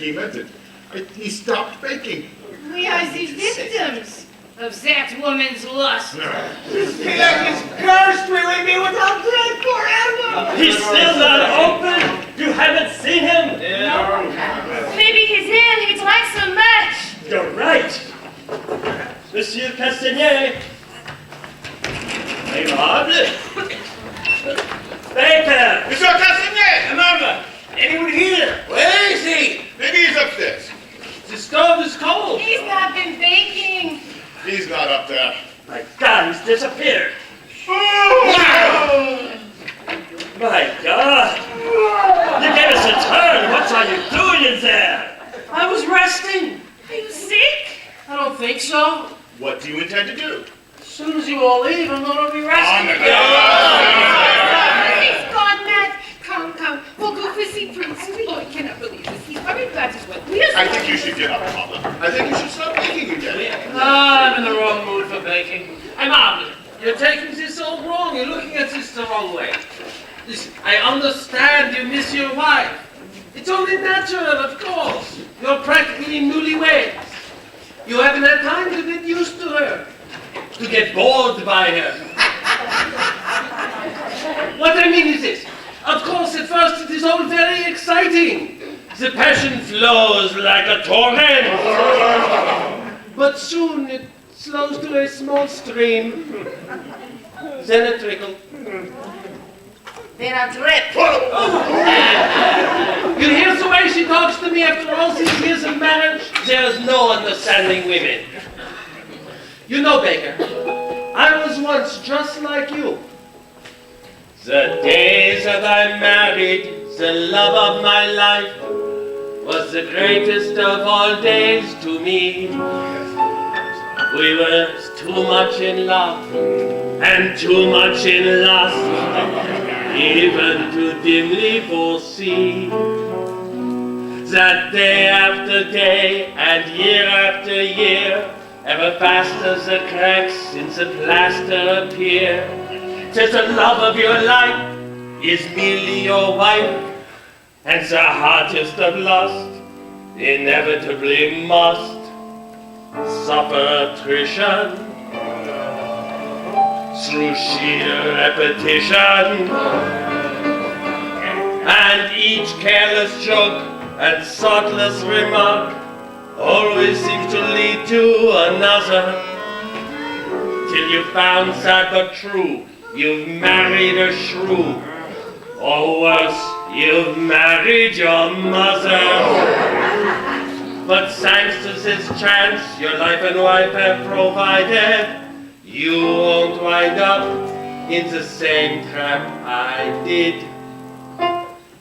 he meant it. He stopped baking. We are the victims of that woman's lust. This pig is cursed. We will be without bread forever. He's still not open. You haven't seen him? No. Maybe he's ill. He drank so much. You're right. Monsieur Castagnet. Aimable. Baker. Monsieur Castagnet! Aimable. Anyone here? Where is he? Maybe he's upstairs. The stove is cold. He's not been baking. He's not up there. My God, he's disappeared. Wow! My God. You gave us a turn. What are you doing in there? I was resting. Are you sick? I don't think so. What do you intend to do? As soon as you all leave, I'm going to be resting. He's gone mad. Come. We'll go visit Prince. Oh, I cannot believe this. He's very bad as well. I think you should get up, Mama. I think you should stop baking again. I'm in the wrong mood for baking. I'm out. You're taking this all wrong. You're looking at this the wrong way. Listen, I understand you miss your wife. It's only natural, of course. You're practically newlyweds. You haven't had time to get used to her, to get bored by her. What I mean is this. Of course, at first it is all very exciting. The passion flows like a torrent. But soon it slows to a small stream. Then a trickle. Then a drip. You hear the way she talks to me after all these years of marriage? There's no understanding women. You know, Baker, I was once just like you. The days that I married the love of my life was the greatest of all days to me. We were too much in love and too much in lust, even to dimly foresee that day after day and year after year, ever faster the cracks in the plaster appear, that the love of your life is merely your wife, and the hottest of lust inevitably must suffer attrition through sheer repetition. And each careless joke and thoughtless remark always seems to lead to another, till you found sad but true you've married a shrew, or worse, you've married your mother. But thanks to this chance your life and wife have provided, you won't wind up in the same trap I did.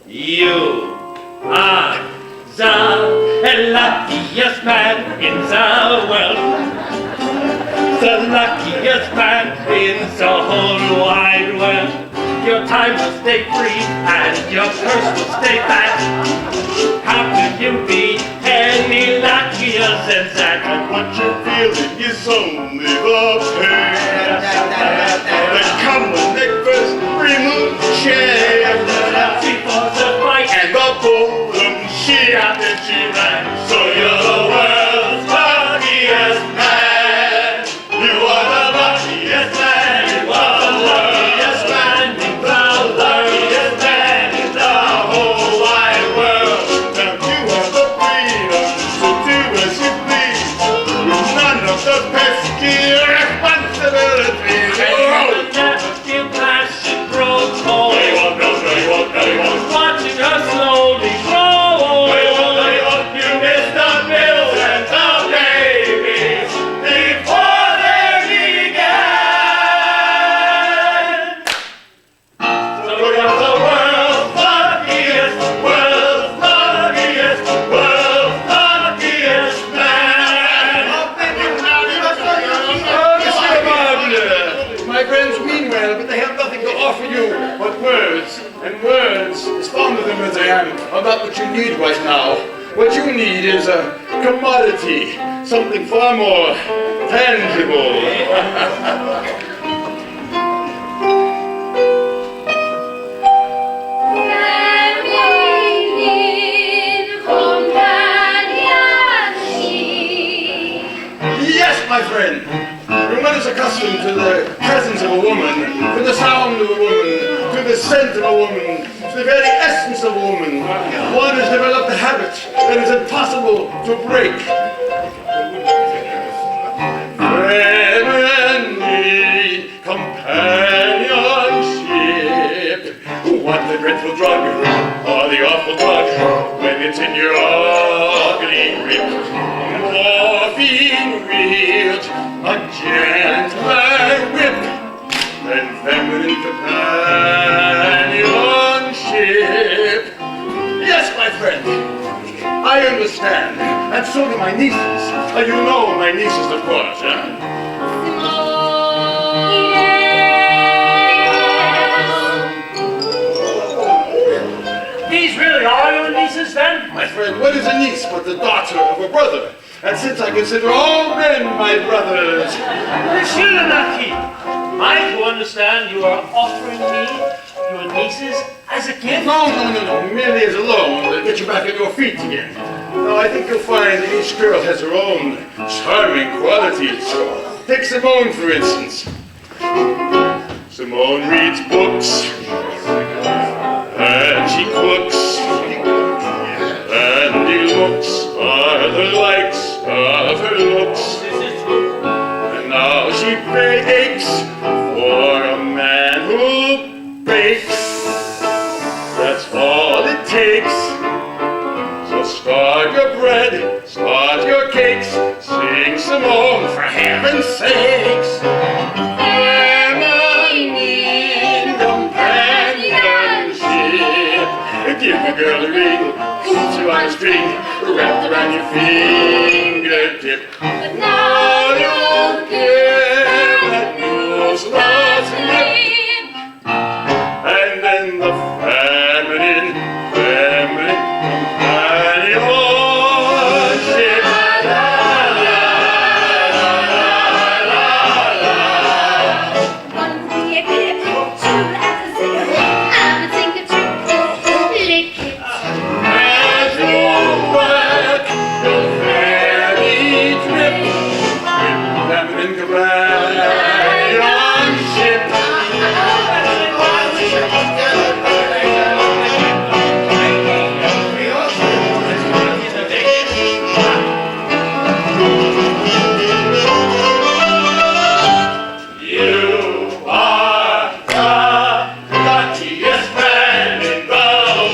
You are the luckiest man in the world. The luckiest man in the whole wide world. Your time will stay free and your purse will stay fat. How could you be any luckier than that? And what you're feeling is only the pain that come when they first remove the chain. Before the fight And the boredom she out and she ran. So you're the world's luckiest man. You are the luckiest man. You are the luckiest man. The luckiest man in the whole wide world. Now you have the freedom to do as you please, with none of the pesky responsibilities. and never feel passion grow cold. No, you won't, no, you won't. Watching her slowly grow. You missed the bills and the babies before they began. So you're the world's luckiest, world's luckiest, world's luckiest man. My friends mean well, but they have nothing to offer you but words. And words, as fond of them as I am, are not what you need right now. What you need is a commodity, something far more tangible. Famine in Hong Kong. friend, when one is accustomed to the presence of a woman, to the sound of a woman, to the scent of a woman, to the very essence of a woman, one has developed a habit that is impossible to break. Friendly companionship. What the dreadful drug, or the awful tug, when it's in your ugly grip. Morphine wield, a gentler whip, than feminine companionship. Yes, my friend, I understand, and so do my nieces. You know my nieces, of course, These really are your nieces, then? My friend, what is a niece but the daughter of a brother? And since I consider all men my brothers... Monsieur le Marquis, am I to understand you are offering me your nieces as a gift? No, merely as a loan to get you back on your feet again. No, I think you'll find that each girl has her own charming qualities. Take Simone, for instance. Simone reads books, and she cooks, and the looks are the likes of her looks. And now she bakes for a man who bakes. That's all it takes. So start your bread, start your cakes, sing Simone for heaven's sakes. Feminine companionship. Give the girl a ring, put you on a string, wrapped around your fingertip. But now you'll get that news last nip. And then the feminine companionship. one would be a clip, two as a zip. I would think a trick, lick it. As you work your very trip with feminine companionship. You are the luckiest man in the world.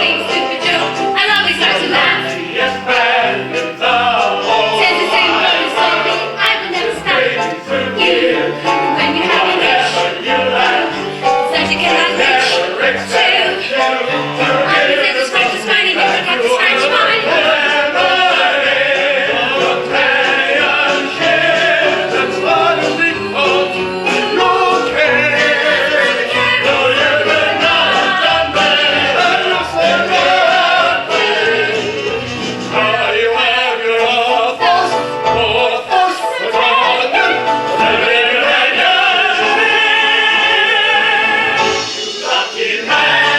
Same stupid joke, I always like to laugh. Luckiest man in the world. Says the same word slowly, I will never stop. You, when you have an itch, that you cannot reach. Two, always have to scratch the spine and you forget to scratch mine. That's what it's because you care. No, you're not the man that you said that way. Now you have your thoughts, but all you lucky man.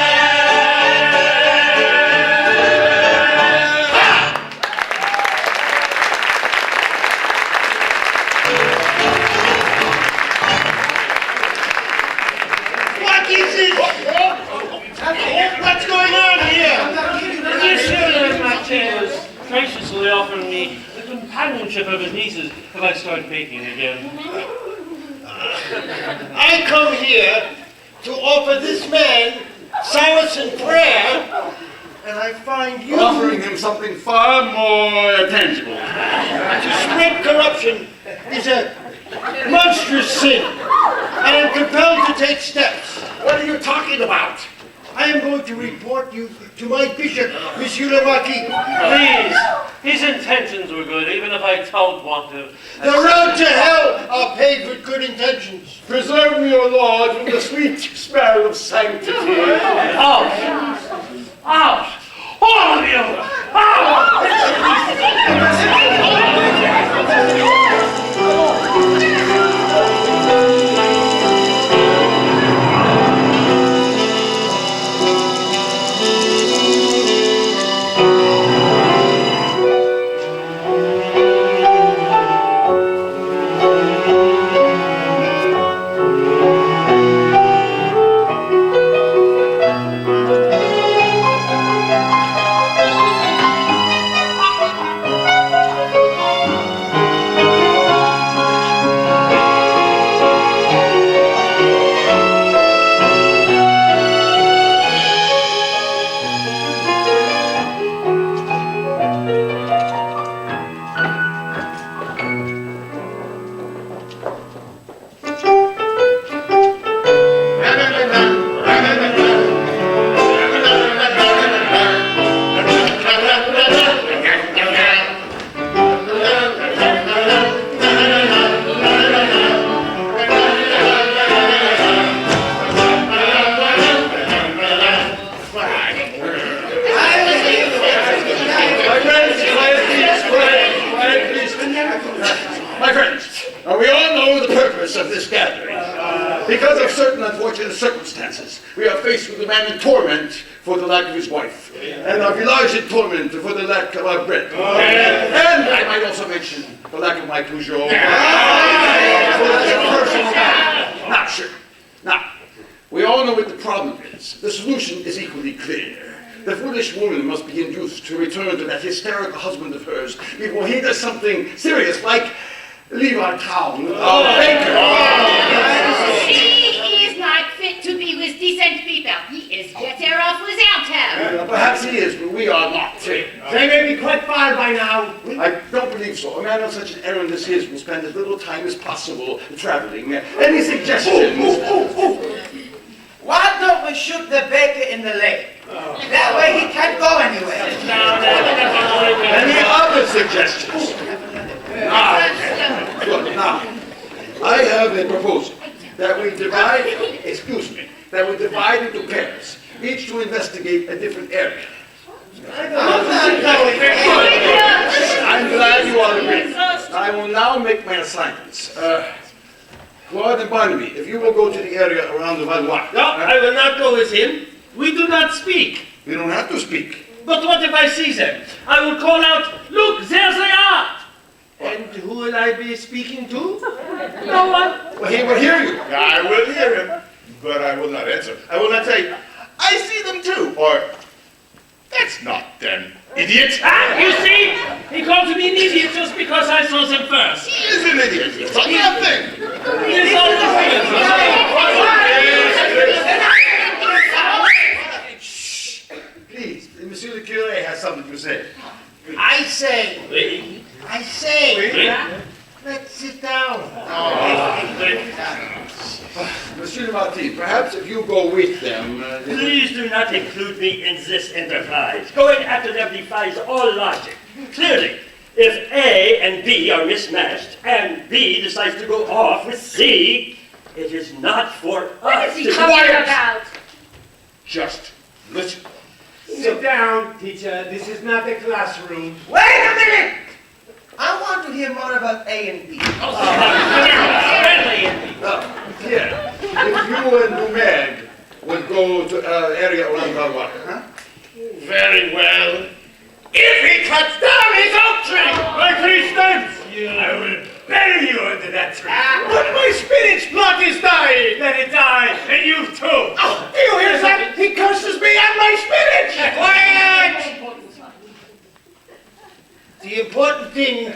What is it? What's going on here? Monsieur le Marquis was graciously offering me the companionship of his nieces if I start baking again. I come here to offer this man solace and prayer, and I find you Offering him something far more tangible. to spread corruption is a monstrous sin, and I'm compelled to take steps. What are you talking about? I am going to report you to my bishop, Monsieur le Marquis. Please, his intentions were good, even if I don't want to. The road to hell are paved with good intentions. Preserve me, O Lord, from the sweet smell of sanctity. Out! Out! All of you! Out! purpose of this gathering. Because of certain unfortunate circumstances, we are faced with a man in torment for the lack of his wife, and a village in torment for the lack of our bread. And I might also mention the lack of my toujours. So that's a personal matter. Now, sure. Now, we all know what the problem is. The solution is equally clear. The foolish woman must be induced to return to that hysterical husband of hers before he does something serious, like leave our town without a baker. He is not fit to be with decent people. He is better off without her. Perhaps he is, but we are not. They may be quite far by now. I don't believe so. A man on such an errand as his will spend as little time as possible traveling. Any suggestions? Why don't we shoot the baker in the leg? That way he can't go anywhere. Any other suggestions? Good. Now, I have a proposal that we divide, that we divide into pairs, each to investigate a different area. I'm glad you all agree. I will now make my assignments. Claude and Barnaby, if you will go to the area around the Valois. No, I will not go with him. We do not speak. You don't have to speak. But what if I see them? I will call out, look, there they are! And who will I be speaking to? No one. Well, he will hear you. I will hear him, but I will not answer. I will not say, I see them too, or that's not them, idiot. Ah, you see? He called me an idiot just because I saw them first. He is an idiot. It's nothing. He is all Please, Monsieur the Curé has something to say. I say, let's sit down. Monsieur Martin, perhaps if you go with them... Please do not include me in this enterprise. Going after them defies all logic. Clearly, if A and B are mismatched, and B decides to go off with C, it is not for What us is to he talking about? Just listen. Sit down, teacher. This is not a classroom. Wait a minute! I want to hear more about A and B. Here, if you and Lumeg would go to area around Valois, huh? Very well. If he cuts down his oak tree, my 3 stems, I will bury you under that tree. But my spinach plot is dying. Let it die, and you too. Oh, do you hear that? He curses me and my spinach. Quiet! The important thing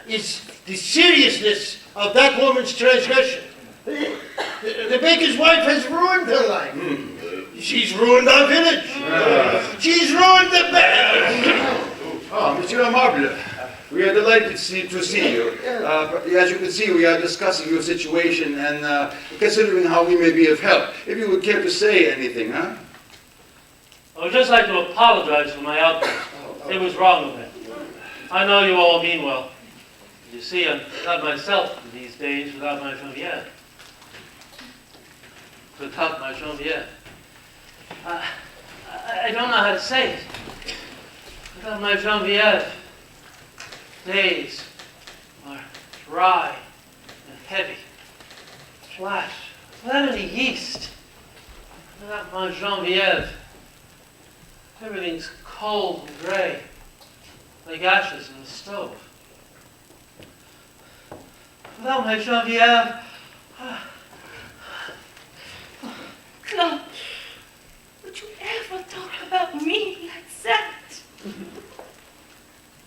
is the seriousness of that woman's transgression. The baker's wife has ruined her life. She's ruined our village. She's ruined the Oh, Monsieur Marble, we are delighted to see you. As you can see, we are discussing your situation and considering how we may be of help. If you would care to say anything, huh? I would just like to apologize for my outburst. It was wrong of me. I know you all mean well. You see, I'm not myself in these days without my Geneviève. Without my Geneviève. I don't know how to say it. Without my Geneviève, days are dry and heavy, flat, without any yeast. Without my Geneviève, everything's cold and gray, like ashes in the stove. Without my Geneviève, Claude, would you ever talk about me like that?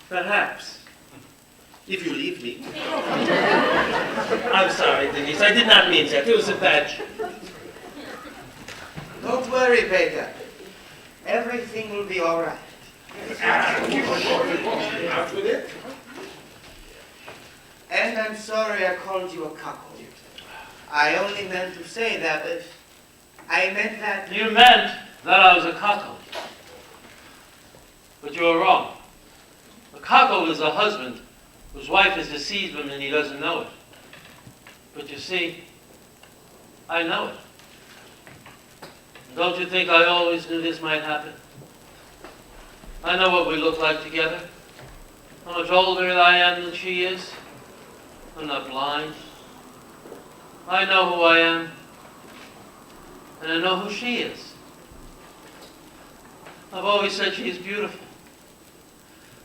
Perhaps. If you leave me. I'm sorry, Denise. I did not mean that. It was a bad joke. Don't worry, Baker. Everything will be all right. And I'm sorry I called you a cuckold. I only meant to say that, but I meant that... you meant that I was a cuckold. But you were wrong. A cuckold is a husband whose wife has deceived him and he doesn't know it. But you see, I know it. Don't you think I always knew this might happen? I know what we look like together. How much older I am than she is. I'm not blind. I know who I am, and I know who she is. I've always said she is beautiful,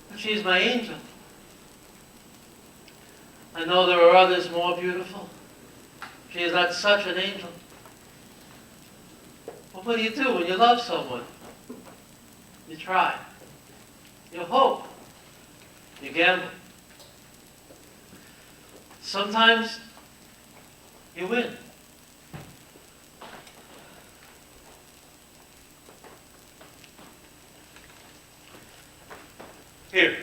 but she is my angel. I know there are others more beautiful. She is not such an angel. But what do you do when you love someone? You try. You hope. You gamble. Sometimes you win. Here.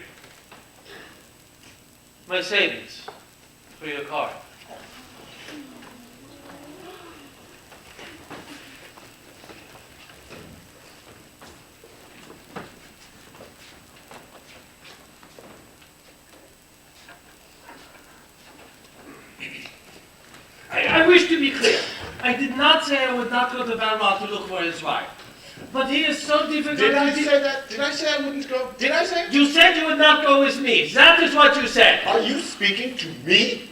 My savings for your car. I wish to be clear. I did not say I would not go to Valmont to look for his wife. But he is so difficult. Did I say that? Did I say I wouldn't go? Did I say? You said you would not go with me. That is what you said. Are you speaking to me?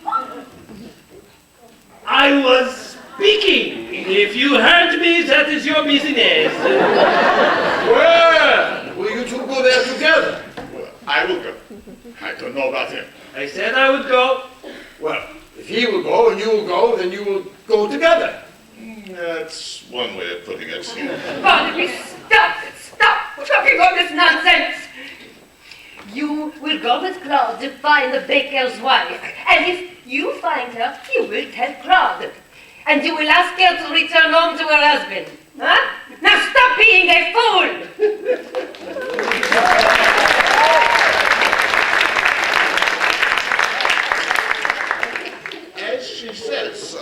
I was speaking. If you heard me, that is your business. Well, will you two go there together? Well, I will go. I don't know about him. I said I would go. Well, if he will go and you will go, then you will go together. That's one way of putting it. Barnaby, stop! Stop talking all this nonsense! You will go with Claude to find the baker's wife. And if you find her, you will tell Claude. And you will ask her to return home to her husband. Huh? Now stop being a fool! As she says,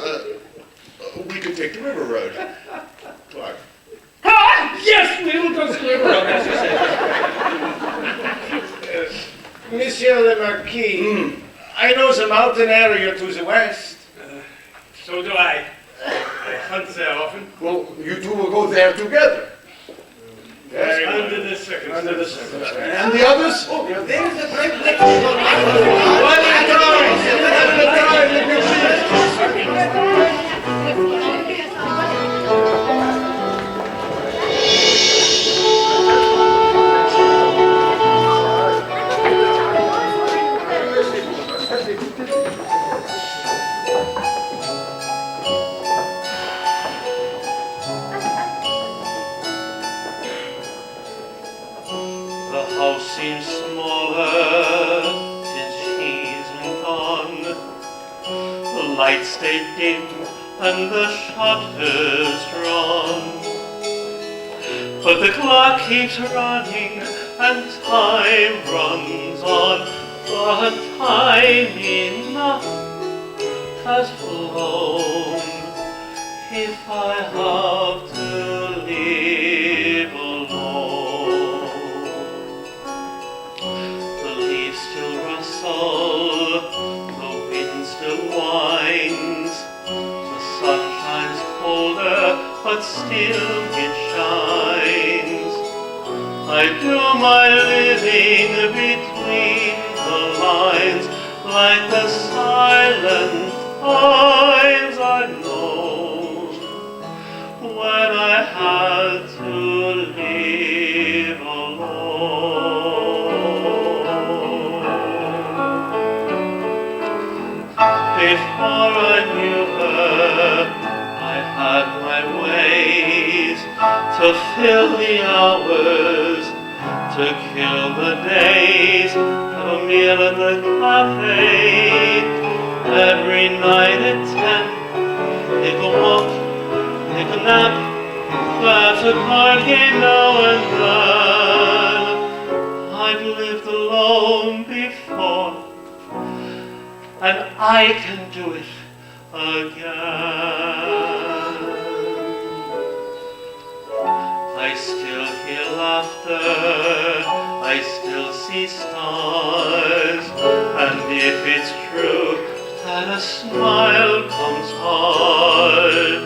we could take the river road. Clark. Claude! Yes, we will go to the river, as you said. Monsieur le Marquis, I know the mountain area to the west. So do I. I hunt there often. Well, you two will go there together. Yes, under the circumstances. Under the circumstances. And the others? Oh, there's the great lecture. One at a time, if you please. The house seems smaller since she's been gone. The lights stay dim and the shutters drawn. But the clock keeps running and time runs on. But time enough has flown if I have to live alone. The leaves still rustle, the wind still whines. The sun shines colder, but still it shines. I do my living between the lines, like the silent times I've known, when I had to live alone. Before I knew her, I had my ways to fill the hours, to kill the days, have a meal at the cafe. Every night at 10, take a walk, take a nap, perhaps a card game now and then. I've lived alone before, and I can do it again. I still hear laughter, I still see stars, and if it's true that a smile comes hard,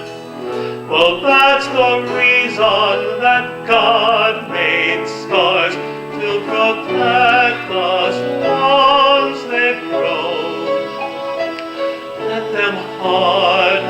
well, that's the reason that God made scars, to protect us once they grow. Let them hard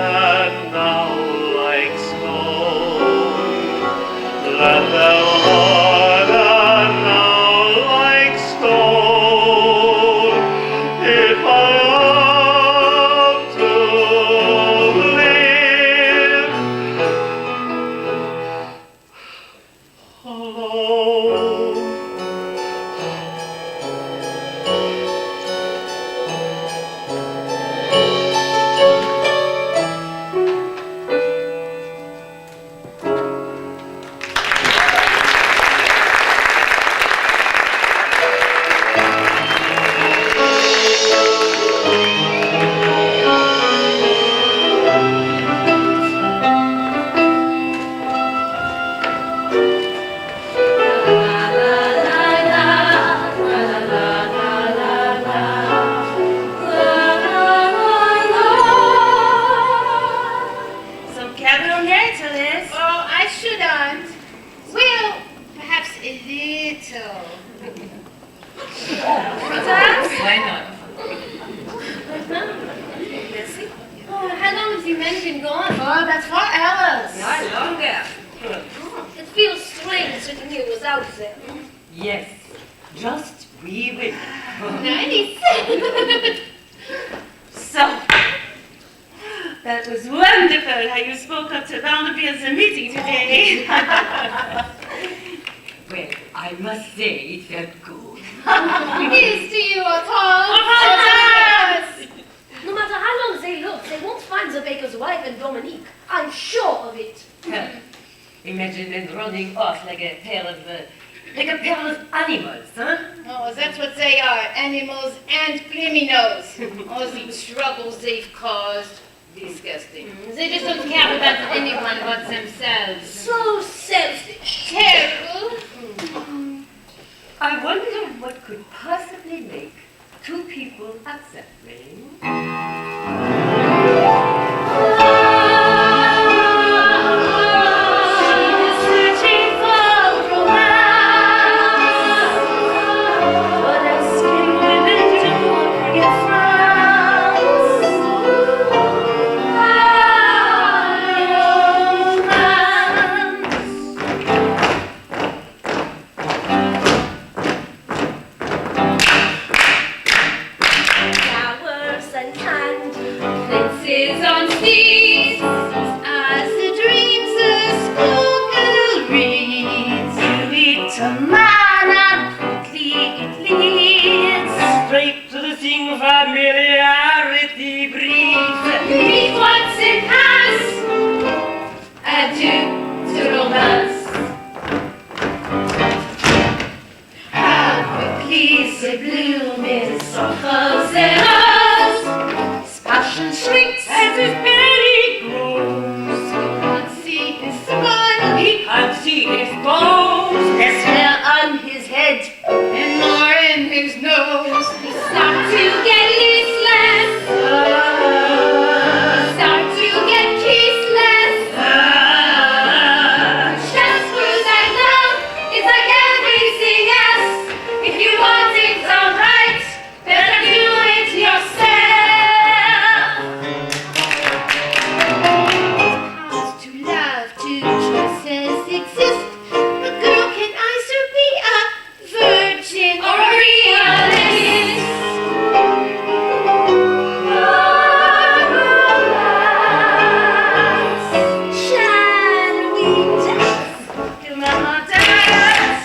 nice. So, that was wonderful how you spoke up to Barnaby at the meeting today. Well, I must say it felt good. Here's to you, Tom. Yes! No matter how long they look, they won't find the baker's wife and Dominique. I'm sure of it. Imagine them running off like a pair of animals, huh? Oh, that's what they are, animals and criminals. All the troubles they've caused. Disgusting. They just don't care about anyone but themselves. So selfish. Terrible. I wonder what could possibly make two people act that way. Familiarity breeds. Read what's in us. Adieu to romance. How quickly they bloom in circles and us. His passion shrinks as his belly grows. He can't see his smile. He can't see his bones. There's hair on his head and more in his nose. He starts to get listless. Start to get kissless. Just for that love is like everything else. If you want it done right, better do it yourself. It's to love, to choices exist. But girl, can either be a virgin or a realist? Shall we dance? Come on, dance!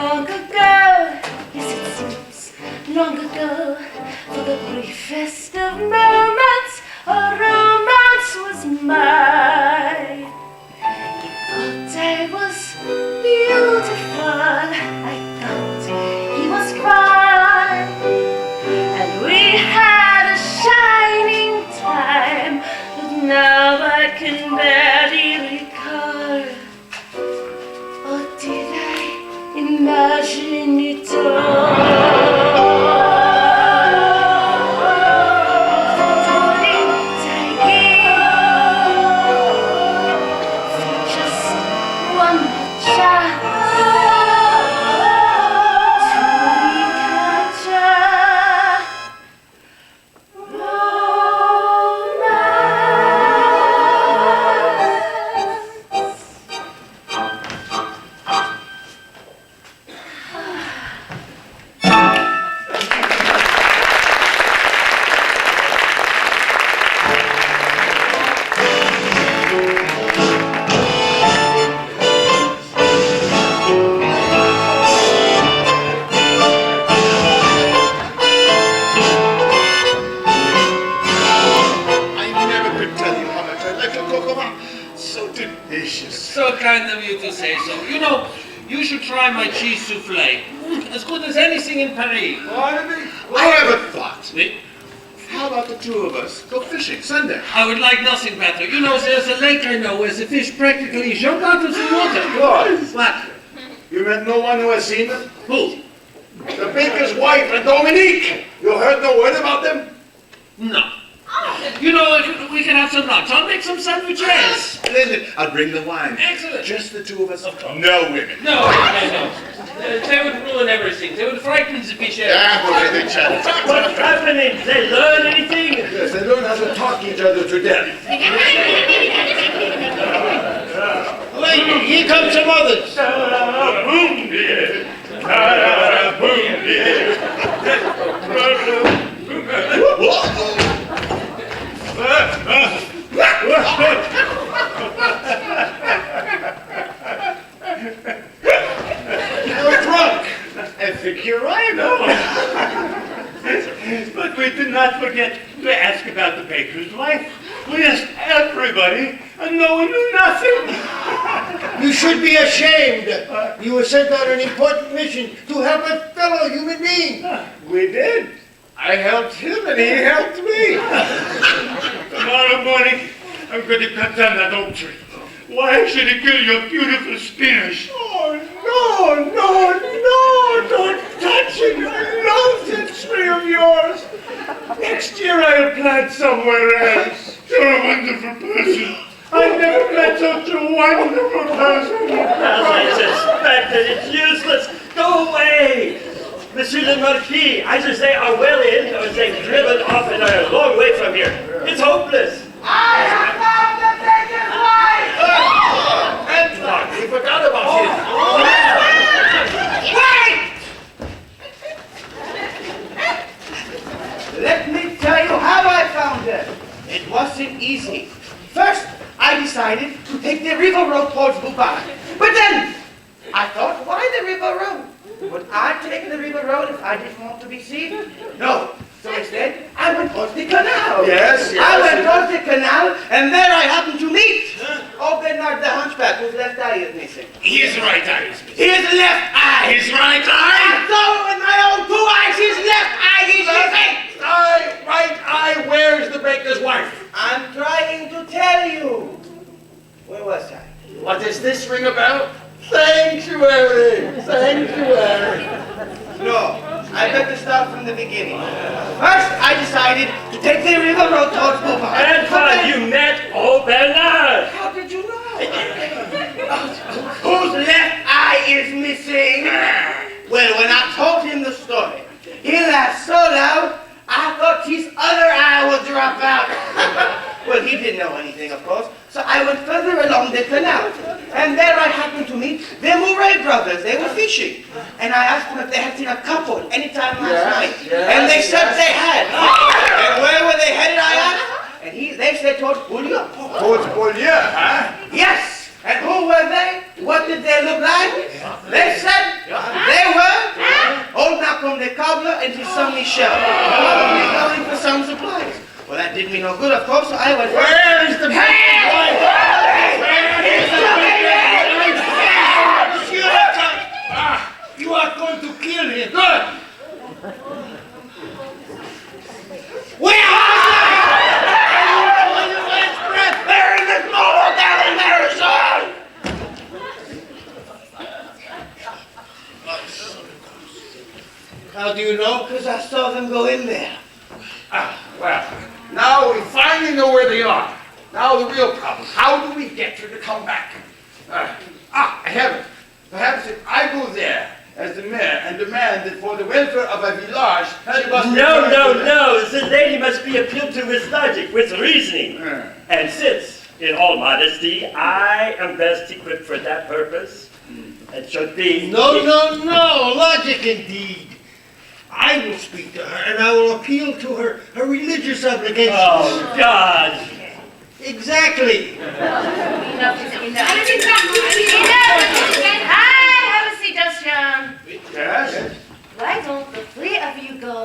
Long ago, yes it seems long ago, for the briefest of moments, a romance was mine. He thought I was beautiful, I thought he was fine, and we had a shining time, but now I can barely recall. Or did I imagine it all? So kind of you to say so. You know, you should try my cheese souffle. As good as anything in Paris. I have a thought. How about the two of us go fishing Sunday? I would like nothing better. You know, there's a lake I know where the fish practically jump out of the water. Good. What? You met no one who has seen them? Who? The baker's wife and Dominique. You heard no word about them? No. You know, we can have some lunch. I'll make some sandwiches. Splendid. I'll bring the wine. Excellent. Just the two of us. Of course. No women. No. They would ruin everything. They would frighten the fish. Yeah, but they chat. What's happening? They learn anything? Yes, they learn how to talk each other to death. Wait, here come some others. Boom, dear. Boom, dear. You're drunk. I think you're right. But we did not forget to ask about the baker's wife. We asked everybody, and no one knew nothing. You should be ashamed. You were sent on an important mission to help a fellow human being. We did. I helped him and he helped me. Tomorrow morning, I'm going to cut down that oak tree. Why should it kill your beautiful spinach? Oh, no, don't touch it. I love that tree of yours. Next year I'll plant somewhere else. You're a wonderful person. I never met such a wonderful person. As I suspected, it's useless. Go away! Monsieur le Marquis, either they are well in or they've driven off and are a long way from here. It's hopeless. I have found the baker's wife! Edlock, we forgot about him. Wait! Let me tell you how I found her. It wasn't easy. First, I decided to take the river road towards Bouban. But then, I thought, why the river road? Would I take the river road if I didn't want to be seen? No. So instead, I went towards the canal. Yes. I went towards the canal, and there I happened to meet old Bernard the hunchback, whose left eye is missing. His right eye is missing. His left eye! His right I eye? saw it with my own two eyes! His left eye is missing! Right eye, where's the baker's wife? I'm trying to tell you. Where was I? What does this ring a bell? Sanctuary! Sanctuary! No, I better start from the beginning. First, I decided to take the river road towards Bouban. Antoine, you met old Bernard. How did you know? Whose left eye is missing? Well, when I told him the story, he laughed so loud, I thought his other eye would drop out. Well, he didn't know anything, of course, so I went further along the canal. And there I happened to meet the Murray brothers. They were fishing. And I asked them if they had seen a couple anytime last night. And they said they had. And where were they headed, I asked? And they said towards Bouillon. Towards Beaulieu, huh? Yes! And who were they? What did they look like? They said they were old Malcolm the cobbler and his son Michel. Probably going for some supplies. Well, that did me no good, of course, so I went... Where is the baker's wife? He's coming in! You are going to kill him. Good. Where are they? They're in this mobile down in Arizona! How do you know? Because I saw them go in there. Well, now we finally know where they are. Now the real problem. How do we get her to come back? I have it. Perhaps if I go there as the mayor and demand that for the welfare of a village, she must No. return to The lady must be appealed to with logic, with reasoning. And since, in all modesty, I am best equipped for that purpose, it should be... No. Logic indeed. I will speak to her and I will appeal to her religious obligations. Oh, God. Exactly. Enough is enough. Hi, have a seat, Justin. Yes? Why don't the three of you go